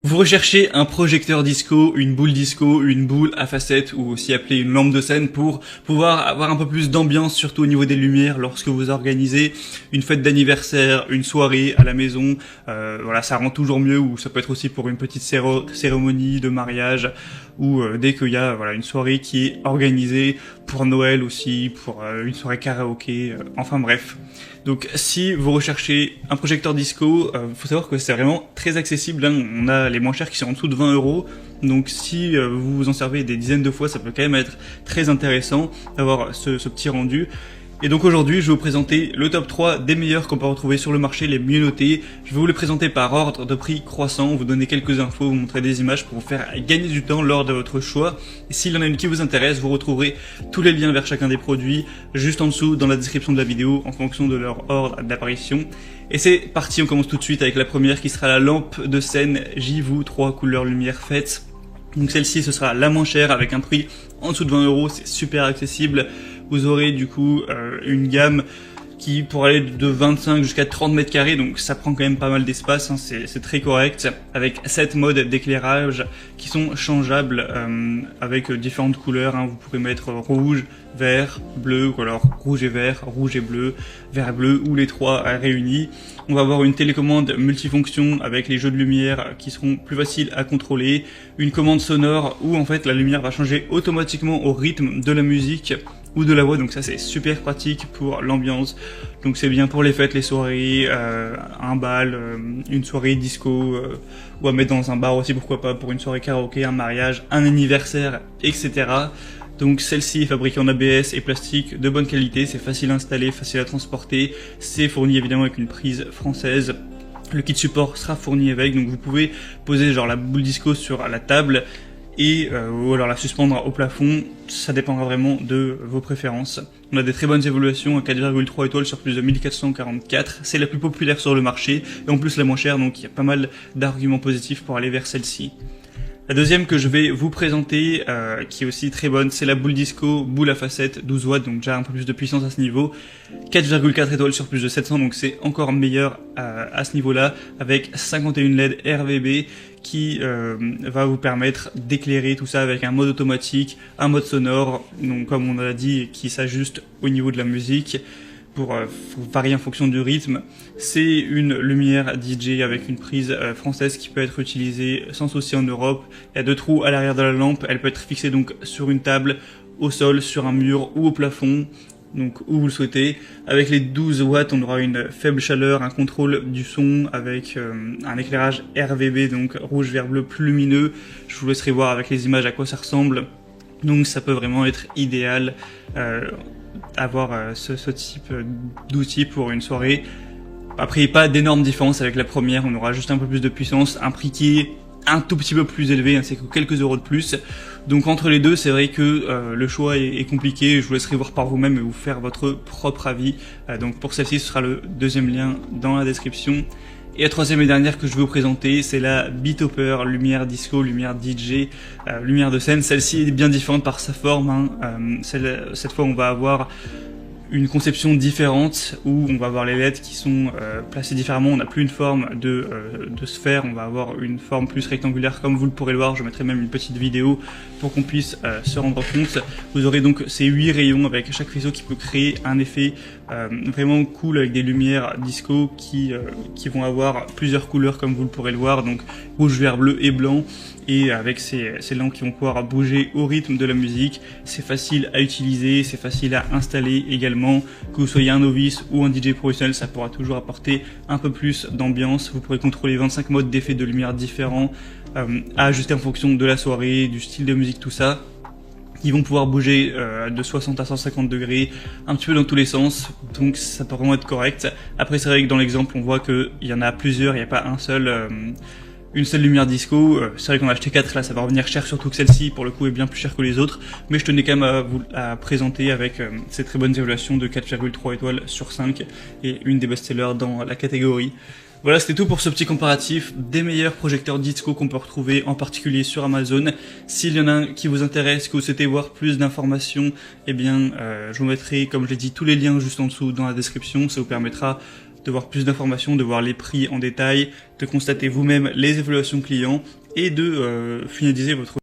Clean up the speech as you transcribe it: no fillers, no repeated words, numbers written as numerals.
Vous recherchez un projecteur disco, une boule à facettes ou aussi appelée une lampe de scène pour pouvoir avoir un peu plus d'ambiance, surtout au niveau des lumières lorsque vous organisez une fête d'anniversaire, une soirée à la maison. Voilà, ça rend toujours mieux, ou ça peut être aussi pour une petite cérémonie de mariage, ou dès qu'il y a une soirée qui est organisée pour Noël aussi, pour une soirée karaoké, enfin bref. Donc si vous recherchez un projecteur disco, faut savoir que c'est vraiment très accessible, hein. On a les moins chers qui sont en dessous de 20 €. Donc si vous vous en servez des dizaines de fois, ça peut quand même être très intéressant d'avoir ce petit rendu. Et donc aujourd'hui, je vais vous présenter le top 3 des meilleurs qu'on peut retrouver sur le marché, les mieux notés. Je vais vous les présenter par ordre de prix croissant, vous donner quelques infos, vous montrer des images pour vous faire gagner du temps lors de votre choix. Et s'il y en a une qui vous intéresse, vous retrouverez tous les liens vers chacun des produits juste en dessous dans la description de la vidéo en fonction de leur ordre d'apparition. Et c'est parti, on commence tout de suite avec la première qui sera la lampe de scène JIVOO 3 couleurs lumière faites. Donc celle-ci, ce sera la moins chère avec un prix en dessous de 20 €, c'est super accessible. Vous aurez du coup une gamme qui pourrait aller de 25 jusqu'à 30 mètres carrés, donc ça prend quand même pas mal d'espace, hein, c'est très correct, avec 7 modes d'éclairage qui sont changeables avec différentes couleurs, hein. Vous pourrez mettre rouge, vert, bleu, ou alors rouge et vert, rouge et bleu, vert et bleu, ou les trois réunis. On va avoir une télécommande multifonction avec les jeux de lumière qui seront plus faciles à contrôler, une commande sonore où en fait la lumière va changer automatiquement au rythme de la musique ou de la voix, donc ça c'est super pratique pour l'ambiance. Donc c'est bien pour les fêtes, les soirées, un bal, une soirée disco, ou à mettre dans un bar aussi, pourquoi pas, pour une soirée karaoké, un mariage, un anniversaire, etc. Donc celle-ci est fabriquée en ABS et plastique de bonne qualité, c'est facile à installer, facile à transporter, c'est fourni évidemment avec une prise française. Le kit support sera fourni avec, donc vous pouvez poser genre la boule disco sur la table et ou alors la suspendre au plafond, ça dépendra vraiment de vos préférences. On a des très bonnes évaluations à 4,3 étoiles sur plus de 1444, c'est la plus populaire sur le marché et en plus la moins chère, donc il y a pas mal d'arguments positifs pour aller vers celle-ci. La deuxième que je vais vous présenter, qui est aussi très bonne, c'est la boule disco, boule à facettes, 12 watts, donc déjà un peu plus de puissance à ce niveau. 4,4 étoiles sur plus de 700, donc c'est encore meilleur à ce niveau-là, avec 51 LED RVB qui va vous permettre d'éclairer tout ça avec un mode automatique, un mode sonore, donc comme on a dit, qui s'ajuste au niveau de la musique pour varier en fonction du rythme. C'est une lumière DJ avec une prise française qui peut être utilisée sans souci en Europe. Il y a deux trous à l'arrière de la lampe, elle peut être fixée donc sur une table, au sol, sur un mur ou au plafond, donc où vous le souhaitez. Avec les 12 watts, on aura une faible chaleur, un contrôle du son avec un éclairage RVB, donc rouge, vert, bleu, plus lumineux. Je vous laisserai voir avec les images à quoi ça ressemble. Donc ça peut vraiment être idéal avoir ce type d'outil pour une soirée. Après, pas d'énormes différences avec la première, on aura juste un peu plus de puissance, un prix qui est un tout petit peu plus élevé, hein, c'est que quelques euros de plus. Donc entre les deux, c'est vrai que le choix est compliqué, je vous laisserai voir par vous-même et vous faire votre propre avis. Donc pour celle-ci, ce sera le deuxième lien dans la description. Et la troisième et dernière que je vais vous présenter, c'est la Beatopper, lumière disco, lumière DJ, lumière de scène. Celle-ci est bien différente par sa forme, hein. Cette fois, on va avoir une conception différente où on va avoir les LED qui sont placés différemment. On n'a plus une forme de sphère, on va avoir une forme plus rectangulaire comme vous le pourrez le voir. Je mettrai même une petite vidéo pour qu'on puisse se rendre compte. Vous aurez donc ces 8 rayons avec chaque faisceau qui peut créer un effet vraiment cool avec des lumières disco qui vont avoir plusieurs couleurs comme vous le pourrez le voir, donc rouge, vert, bleu et blanc. Et avec ces lampes qui vont pouvoir bouger au rythme de la musique, c'est facile à utiliser, c'est facile à installer également. Que vous soyez un novice ou un DJ professionnel, ça pourra toujours apporter un peu plus d'ambiance. Vous pourrez contrôler 25 modes d'effets de lumière différents, à ajuster en fonction de la soirée, du style de musique, tout ça. Ils vont pouvoir bouger de 60 à 150 degrés, un petit peu dans tous les sens, donc ça peut vraiment être correct. Après c'est vrai que dans l'exemple on voit qu'il y en a plusieurs, il n'y a pas une seule lumière disco. C'est vrai qu'on a acheté 4 là, ça va revenir cher, surtout que celle-ci pour le coup est bien plus chère que les autres, mais je tenais quand même à présenter avec ces très bonnes évaluations de 4,3 étoiles sur 5 et une des best-sellers dans la catégorie. Voilà, c'était tout pour ce petit comparatif des meilleurs projecteurs disco qu'on peut retrouver, en particulier sur Amazon. S'il y en a un qui vous intéresse, que vous souhaitez voir plus d'informations, eh bien, je vous mettrai, comme je l'ai dit, tous les liens juste en dessous dans la description. Ça vous permettra de voir plus d'informations, de voir les prix en détail, de constater vous-même les évaluations clients et de finaliser votre